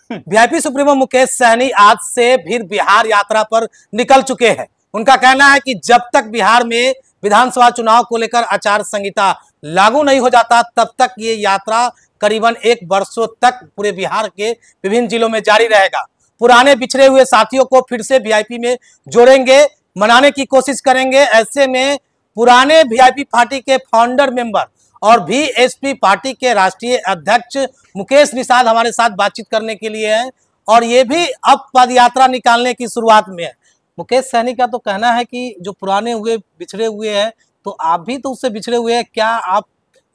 VIP supremo Mukesh Sahni आज से फिर बिहार यात्रा पर निकल चुके हैं। उनका कहना है कि जब तक बिहार में विधानसभा चुनाव को लेकर आचार संहिता लागू नहीं हो जाता तब तक ये यात्रा करीबन 1 वर्षों तक पूरे बिहार के विभिन्न जिलों में जारी रहेगा। पुराने बिछड़े हुए साथियों को फिर से वीआईपी में जोड़ेंगे, मनाने की कोशिश करेंगे। ऐसे में पुराने वीआईपी पार्टी के फाउंडर मेंबर और वीएसपी पार्टी के राष्ट्रीय अध्यक्ष मुकेश निषाद हमारे साथ बातचीत करने के लिए हैं और ये भी अब पदयात्रा निकालने की शुरुआत में है। मुकेश सहनी का तो कहना है कि जो पुराने हुए बिछड़े हुए हैं, तो आप भी तो उससे बिछड़े हुए हैं, क्या आप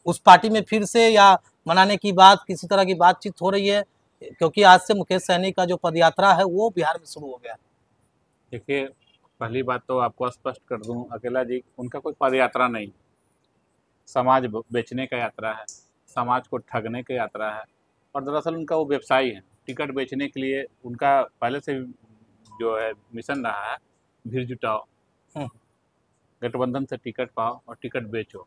उस पार्टी में फिर से या मनाने की बात, किसी तरह की बातचीत हो रही है? क्योंकि आज से मुकेश सहनी का जो पदयात्रा है वो बिहार में शुरू हो गया। देखिए, पहली बात तो आपको स्पष्ट कर दूं, अकेला जी उनका कोई पदयात्रा नहीं, समाज बेचने का यात्रा है, समाज को ठगने की यात्रा है। और दरअसल उनका वो व्यवसाय है, टिकट बेचने के लिए उनका पहले से जो है मिशन रहा है, भीड़ जुटाओ, गठबंधन से टिकट पाओ और टिकट बेचो।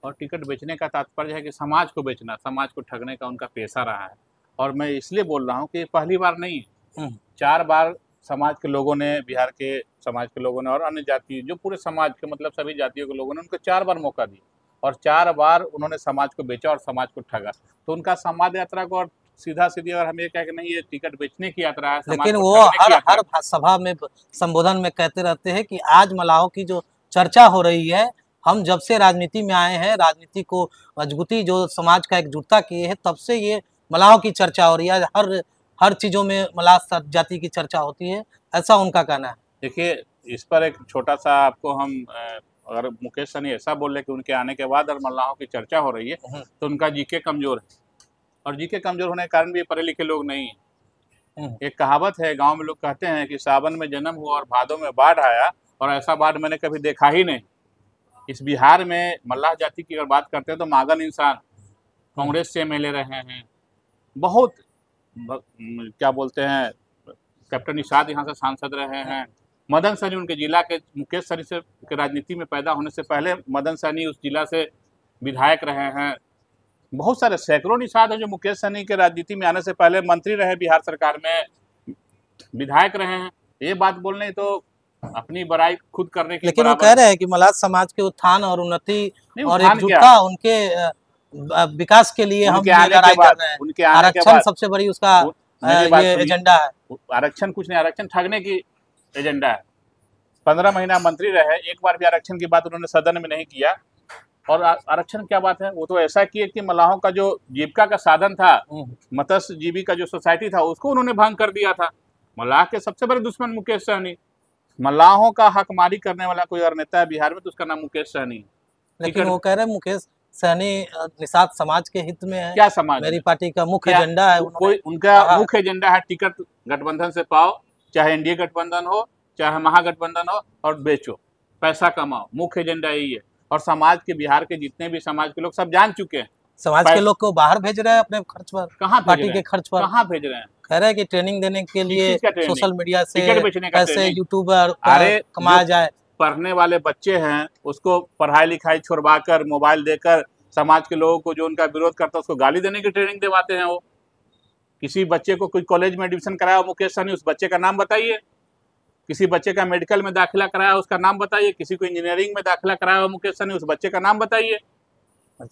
और टिकट बेचने का तात्पर्य है कि समाज को बेचना, समाज को ठगने का उनका पेशा रहा है। और मैं इसलिए बोल रहा हूँ कि पहली बार नहीं है, 4 बार समाज के लोगों ने, बिहार के समाज के लोगों ने और अन्य जाति, जो पूरे समाज के मतलब सभी जातियों के लोगों ने उनको 4 बार मौका दिया और 4 बार उन्होंने समाज को बेचा और समाज को ठगा। तो उनका समाज यात्रा को और सीधा सीधी अगर हम ये कहें कि नहीं ये टिकट बेचने की यात्रा है, लेकिन वो हर सभा में संबोधन में कहते रहते हैं कि आज मलाहों की जो चर्चा हो रही है, हम जब से राजनीति में आए हैं, राजनीति को मजबूती जो समाज का एकजुटता किए है, तब से ये मलाहों की चर्चा हो रही है। हर चीजों में मलाह जाति की चर्चा होती है, ऐसा उनका कहना है। देखिए, इस पर एक छोटा सा आपको हम अगर मुकेश सहनी ऐसा बोल रहे कि उनके आने के बाद और मल्लाहों की चर्चा हो रही है, तो उनका जीके कमजोर है और जीके कमजोर होने के कारण भी पढ़े लिखे लोग नहीं है। एक कहावत है, गांव में लोग कहते हैं कि सावन में जन्म हुआ और भादों में बाढ़ आया, और ऐसा बाढ़ मैंने कभी देखा ही नहीं। इस बिहार में मल्लाह जाति की अगर बात करते हैं तो मागन इंसान कांग्रेस से एमएलए रहे हैं, बहुत क्या बोलते हैं, कैप्टन निषाद यहाँ से सांसद रहे हैं, मदन सहनी उनके जिला के, मुकेश सहनी से के राजनीति में पैदा होने से पहले मदन सहनी उस जिला से विधायक रहे हैं। बहुत सारे सैकड़ों निषाद हैं जो मुकेश सहनी के राजनीति में आने से पहले मंत्री रहे, बिहार सरकार में विधायक रहे हैं। ये बात बोलने तो अपनी बड़ाई खुद करने की। लेकिन वो कह रहे हैं कि मल्लाह समाज के उत्थान और उन्नति और एकजुटता, उनके विकास के लिए हम लड़ाई कर रहे हैं। उनके आरक्षण सबसे बड़ी उसका ये एजेंडा है। आरक्षण कुछ नहीं, आरक्षण ठगने की एजेंडा है। 15 महीना मंत्री रहे, एक बार भी आरक्षण की बात उन्होंने सदन में नहीं किया। और आरक्षण क्या बात है, वो तो ऐसा किए कि मल्लाहों का जो जीविका का साधन था, मत्स्य जीवी का जो सोसाइटी था, उसको उन्होंने भंग कर दिया था। मल्लाह के सबसे बड़े दुश्मन मुकेश सहनी। मल्लाहों का हकमारी करने वाला कोई और नेता है बिहार में तो उसका नाम मुकेश सहनी। लेकिन वो कह रहे हैं मुकेश सहनी निषाद समाज के हित में है। क्या समाज? मेरी पार्टी का मुख्य एजेंडा है। कोई उनका मुख्य एजेंडा है टिकट गठबंधन से पाओ, चाहे एनडीए गठबंधन हो चाहे महागठबंधन हो, और बेचो, पैसा कमाओ, मुख्य एजेंडा यही है। और समाज के, बिहार के जितने भी समाज के लोग सब जान चुके हैं। समाज के लोग को बाहर भेज रहे हैं अपने खर्च पर। कहाँ पार्टी के खर्च पर? कहाँ भेज रहे हैं? कह रहे हैं कि ट्रेनिंग देने के लिए सोशल मीडिया से कैसे यूट्यूबर कमाया जाए। पढ़ने वाले बच्चे हैं, उसको पढ़ाई लिखाई छुड़वा कर, मोबाइल देकर समाज के लोगों को जो उनका विरोध करता है उसको गाली देने की ट्रेनिंग दिलवाते हैं। वो किसी बच्चे को कोई कॉलेज में एडमिशन कराया मुकेश सहनी, उस बच्चे का नाम बताइए। किसी बच्चे का मेडिकल में दाखिला कराया, उसका नाम बताइए। किसी को इंजीनियरिंग में दाखिला कराया मुकेश सहनी, उस बच्चे का नाम बताइए।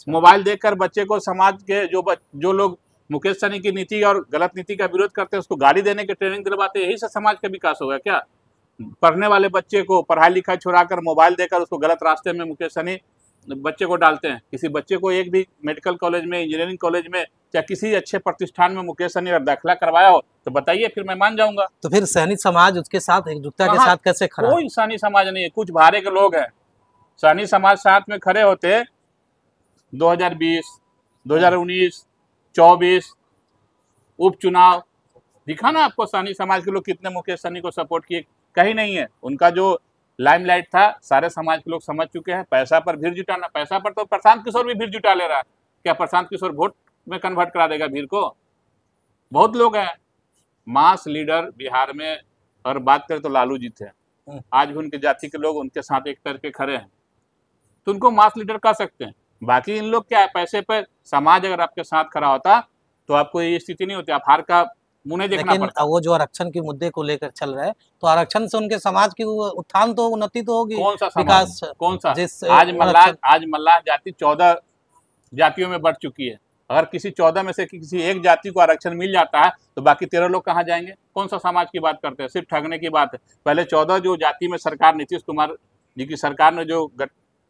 मोबाइल देखकर बच्चे को, समाज के जो लोग मुकेश सहनी की नीति और गलत नीति का विरोध करते हैं उसको गाली देने की ट्रेनिंग दिलवाते हैं। यही से समाज का विकास होगा क्या? पढ़ने वाले बच्चे को पढ़ाई लिखाई छुड़ाकर, मोबाइल देकर उसको गलत रास्ते में मुकेश सहनी बच्चे को डालते हैं। किसी बच्चे को एक भी मेडिकल कॉलेज में, इंजीनियरिंग कॉलेज में या किसी अच्छे प्रतिष्ठान में मुकेश सहनी अगर दाखिला करवाया हो तो बताइए, फिर मैं मान जाऊंगा। तो फिर सहनी समाज उसके साथ एकजुटता के साथ कैसे खड़ा? कोई सहनी समाज नहीं है, कुछ भारे के लोग हैं। सहनी समाज साथ में खड़े होते 2020, 2019, 24 उपचुनाव, दिखा ना आपको सहनी समाज के लोग कितने मुकेश सहनी को सपोर्ट किए? कहीं नहीं है। उनका जो लाइमलाइट था सारे समाज के लोग समझ चुके हैं। पैसा पर भीड़ जुटाना, पैसा पर तो प्रशांत किशोर भी भीड़ जुटा ले रहा है। क्या प्रशांत किशोर वोट में कन्वर्ट करा देगा भीड़ को? बहुत लोग हैं मास लीडर बिहार में। और बात करें तो लालू जी थे, आज भी उनके जाति के लोग उनके साथ एक तरह के खड़े हैं, तो उनको मास लीडर कह सकते हैं। बाकी इन लोग क्या है, पैसे पर समाज अगर आपके साथ खड़ा होता तो आपको ये स्थिति नहीं होती। आप हार का मुंह नहीं देखना लेकिन पड़ता। वो जो आरक्षण के मुद्दे को लेकर चल रहा है, तो आरक्षण से उनके समाज की उत्थान तो उन्नति तो होगी, कौन सा समाज, विकास। कौन सा? जिस आज मल्लाह जाति 14 जातियों में बढ़ चुकी है। अगर किसी 14 में से किसी एक जाति को आरक्षण मिल जाता है तो बाकी 13 लोग कहाँ जाएंगे? कौन सा समाज की बात करते हैं? सिर्फ ठगने की बात है। पहले 14 जो जाति में सरकार, नीतीश कुमार जी की सरकार ने जो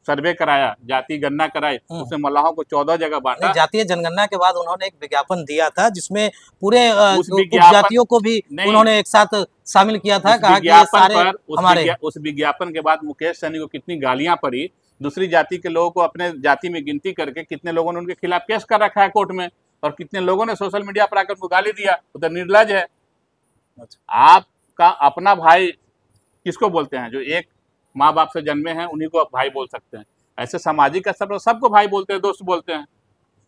सर्वे कराया, जाति गणना कराई, उसमें मल्लाहों को 14 जगह बांटा। जातीय जनगणना के बाद उन्होंने एक विज्ञापन दिया था जिसमें पूरे उस विज्ञापन जातियों को भी उन्होंने एक साथ शामिल किया था। कहा कि ये सारे हमारे। उस विज्ञापन के बाद मुकेश सहनी को कितनी गालियां पड़ी, दूसरी जाति के लोगों को अपने जाति में गिनती करके कितने लोगों ने उनके खिलाफ केस कर रखा है कोर्ट में, और कितने लोगों ने सोशल मीडिया पर आकर उनको गाली दिया। वो तो निर्लज है। आपका अपना भाई किसको बोलते हैं? जो एक माँ बाप से जन्मे हैं उन्हीं को आप भाई बोल सकते हैं। ऐसे सामाजिक स्तर पर सबको भाई बोलते हैं, दोस्त बोलते हैं।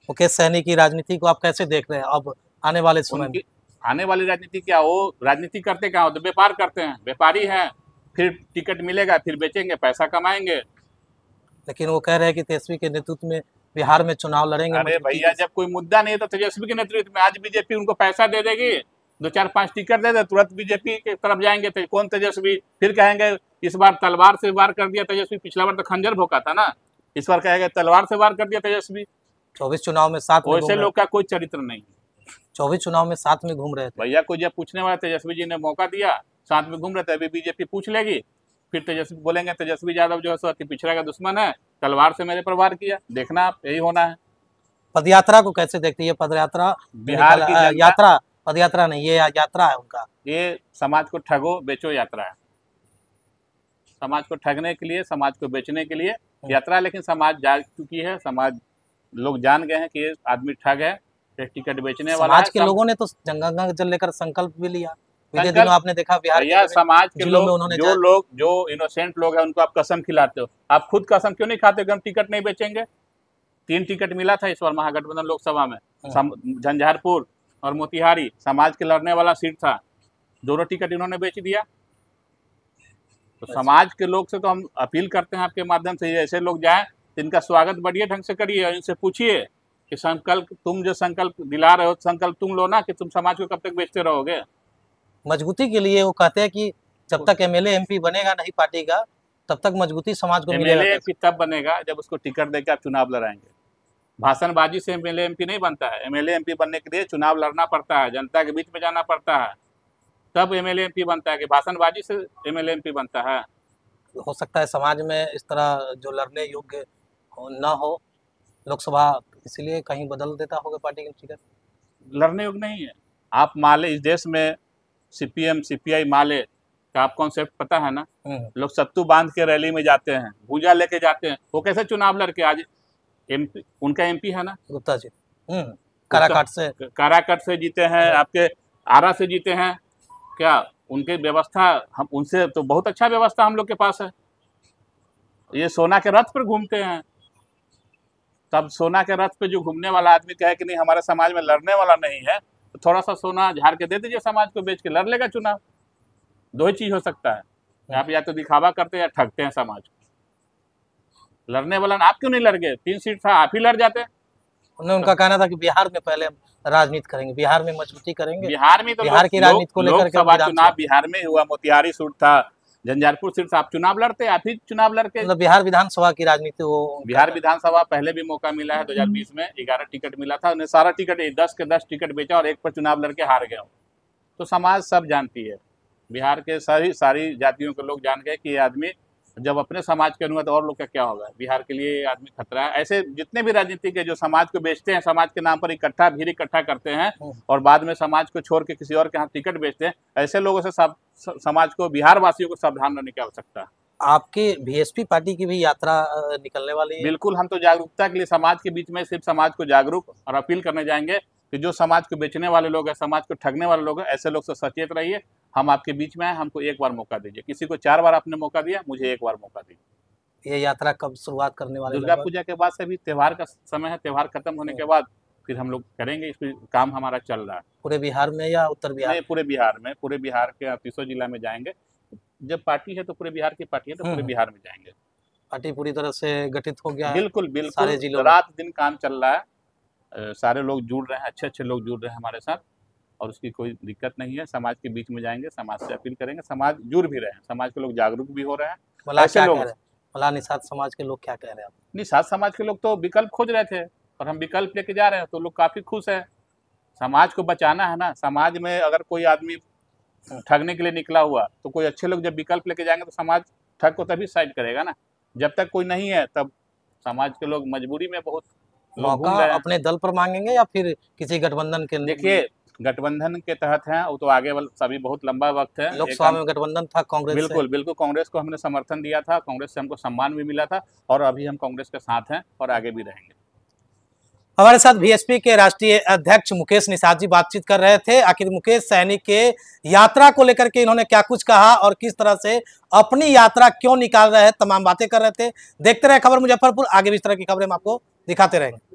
मुकेश सहनी की राजनीति को आप कैसे देख रहे हैं अब आने वाले समय में? आने वाली राजनीति क्या, वो राजनीति करते क्या हो? तो व्यापार करते हैं, व्यापारी हैं। फिर टिकट मिलेगा, फिर बेचेंगे, पैसा कमाएंगे। लेकिन वो कह रहे हैं कि तेजस्वी के नेतृत्व में बिहार में चुनाव लड़ेंगे। अरे भैया, जब कोई मुद्दा नहीं है तो तेजस्वी के नेतृत्व में आज बीजेपी उनको पैसा दे देगी, 2-4-5 टिकट दे दे, तुरंत बीजेपी की तरफ जाएंगे। तो कौन तेजस्वी? फिर कहेंगे इस बार तलवार से वार कर दिया तेजस्वी। पिछला बार तो खंजर भोंका था ना, इस बार कहेगा तलवार से वार कर दिया तेजस्वी। 24 चुनाव में साथ में वैसे लोग का कोई चरित्र नहीं। 24 चुनाव में साथ में घूम रहे थे भैया। कोई जब पूछने वाला, तेजस्वी जी ने मौका दिया, साथ में घूम रहे थे, अभी बीजेपी पूछ लेगी, फिर तेजस्वी बोलेंगे तेजस्वी यादव जो है सो अति पिछड़ा का दुश्मन है, तलवार से मेरे पर वार किया। देखना आप, यही होना है। पदयात्रा को कैसे देखती है? पदयात्रा बिहार की यात्रा, पदयात्रा नहीं, ये यात्रा है उनका। ये समाज को ठगो बेचो यात्रा है। समाज को ठगने के लिए, समाज को बेचने के लिए यात्रा। लेकिन समाज जाग चुकी है, समाज लोग जान गए हैं कि ये आदमी ठग है, टिकट बेचने वाला है। समाज के लोगों ने तो गंगा जल लेकर संकल्प भी लिया। पिछले दिनों आपने देखा बिहार के समाज के लोग, उन्होंने जो इनोसेंट लोग हैं उनको आप कसम खिलाते हो। आप खुद कसम क्यों नहीं खाते कि हम टिकट नहीं बेचेंगे? 3 टिकट मिला था इस बार महागठबंधन लोकसभा में, झंझारपुर और मोतिहारी। समाज के लड़ने वाला सीट था, दोनों टिकट इन्होंने बेच दिया। तो समाज के लोग से तो हम अपील करते हैं आपके माध्यम से, ऐसे लोग जाएं, इनका स्वागत बढ़िया ढंग से करिए और इनसे पूछिए कि संकल्प, तुम जो संकल्प दिला रहे हो, संकल्प तुम लो ना कि तुम समाज को कब तक बेचते रहोगे। मजबूती के लिए वो कहते हैं कि जब तक एमएलए एमपी बनेगा नहीं पार्टी का, तब तक मजबूती समाज को मिलेगा। एमएलए एमपी तब बनेगा जब उसको टिकट देकर आप चुनाव लड़ाएंगे। भाषणबाजी से एमएलए एमपी नहीं बनता है। एमएलए एमपी बनने के लिए चुनाव लड़ना पड़ता है, जनता के बीच में जाना पड़ता है, तब एमएलए एमपी बनता है। कि भाषणबाजी से एमएलए एमपी बनता है? हो सकता है समाज में इस तरह जो लड़ने योग्य ना हो लोकसभा, इसलिए कहीं बदल देता होगा पार्टी की टिकट। लड़ने योग्य नहीं है। आप माले, इस देश में सीपीएम सीपीआई माले का आप कॉन्सेप्ट पता है ना? लोग सत्तू बांध के रैली में जाते हैं, भूजा लेके जाते हैं। वो कैसे चुनाव लड़के आज एमपी, उनका एमपी है ना गुप्ता जी, काराकाट से जीते हैं, आपके आरा से जीते हैं। क्या उनके व्यवस्था, हम उनसे तो बहुत अच्छा व्यवस्था हम लोग के पास है। ये सोना के रथ पर घूमते हैं, तब सोना के रथ पे जो घूमने वाला आदमी कहे कि नहीं हमारे समाज में लड़ने वाला नहीं है, तो थोड़ा सा सोना झाड़ के दे दीजिए समाज को, बेच के लड़ लेगा चुनाव। 2 ही चीज हो सकता है, आप या तो दिखावा करते हैं या ठगते हैं समाज को। लड़ने वाला आप क्यों नहीं लड़ गए? 3 सीट था, आप ही लड़ जाते। उनका कहना था कि बिहार में पहले राजनीति करेंगे, बिहार में मजबूती करेंगे। बिहार में तो बिहार की राजनीति को लेकर लोकसभा चुनाव बिहार में हुआ, मोतिहारी सीट था, झंझारपुर सीट से आप चुनाव लड़ते, आप ही चुनाव लड़के। मतलब बिहार विधानसभा की राजनीति, वो बिहार विधानसभा पहले भी मौका मिला है, 2020 में 11 टिकट मिला था, उन्हें सारा टिकट 10 के 10 टिकट बेचा और 1 पर चुनाव लड़के हार गए। तो समाज सब जानती है, बिहार के सारी जातियों के लोग जान गए कि ये आदमी जब अपने समाज के अनुमति और लोग का क्या होगा। बिहार के लिए ये आदमी खतरा है। ऐसे जितने भी राजनीतिक है जो समाज को बेचते हैं, समाज के नाम पर भीड़ इकट्ठा करते हैं और बाद में समाज को छोड़ के किसी और के यहाँ टिकट बेचते हैं, ऐसे लोगों से समाज को, बिहार वासियों को सावधान रहने की आवश्यकता। आपके बीएसपी पार्टी की भी यात्रा निकलने वाली है? बिल्कुल, हम तो जागरूकता के लिए समाज के बीच में सिर्फ समाज को जागरूक और अपील करने जाएंगे कि जो समाज को बेचने वाले लोग हैं, समाज को ठगने वाले लोग हैं, ऐसे लोग से सचेत रहिए। हम आपके बीच में हैं, हमको 1 बार मौका दीजिए। किसी को 4 बार आपने मौका दिया, मुझे 1 बार मौका दीजिए। ये यात्रा कब शुरुआत करने वाले? दुर्गा पूजा के बाद से, अभी त्योहार का समय है, त्योहार खत्म होने के बाद फिर हम लोग करेंगे। इस काम हमारा चल रहा है। पूरे बिहार में या उत्तर बिहार? पूरे बिहार में, पूरे बिहार के 30 जिला में जाएंगे। जब पार्टी है तो पूरे बिहार की पार्टी है, तो पूरे बिहार में जाएंगे। पार्टी पूरी तरह से गठित हो गया है? बिल्कुल बिल्कुल, सारे रात दिन काम चल रहा है, सारे लोग जुड़ रहे हैं, अच्छे लोग जुड़ रहे हैं हमारे साथ। और उसकी कोई दिक्कत नहीं है। समाज के बीच में जाएंगे, समाज से अपील करेंगे, समाज जुड़ भी रहे हैं, समाज के लोग जागरूक भी हो रहे हैं। भला ऐसे क्या लोग कह रहे हैं, भला निषाद समाज के लोग क्या कह रहे हैं? निषाद समाज के लोग तो विकल्प खोज रहे थे और हम विकल्प लेके जा रहे हैं, तो लोग काफी खुश है। समाज को बचाना है ना, समाज में अगर कोई आदमी ठगने के लिए निकला हुआ तो कोई अच्छे लोग जब विकल्प लेके जाएंगे तो समाज ठग को तभी साइड करेगा ना। जब तक कोई नहीं है तब समाज के लोग मजबूरी में बहुत लोग मौका घूम रहे हैं। अपने दल पर मांगेंगे या फिर किसी गठबंधन के? देखिए, गठबंधन के तहत हैं, वो तो आगे वाला सभी बहुत लंबा वक्त है। लोकसभा में गठबंधन था कांग्रेस से। बिल्कुल बिल्कुल, कांग्रेस को हमने समर्थन दिया था, कांग्रेस से हमको सम्मान भी मिला था और अभी हम कांग्रेस के साथ हैं और आगे भी रहेंगे। हमारे साथ बीएसपी के राष्ट्रीय अध्यक्ष मुकेश निषाद जी बातचीत कर रहे थे। आखिर मुकेश सहनी के यात्रा को लेकर के इन्होंने क्या कुछ कहा और किस तरह से अपनी यात्रा क्यों निकाल रहे हैं, तमाम बातें कर रहे थे। देखते रहे खबर मुजफ्फरपुर, आगे भी इस तरह की खबरें हम आपको दिखाते रहेंगे।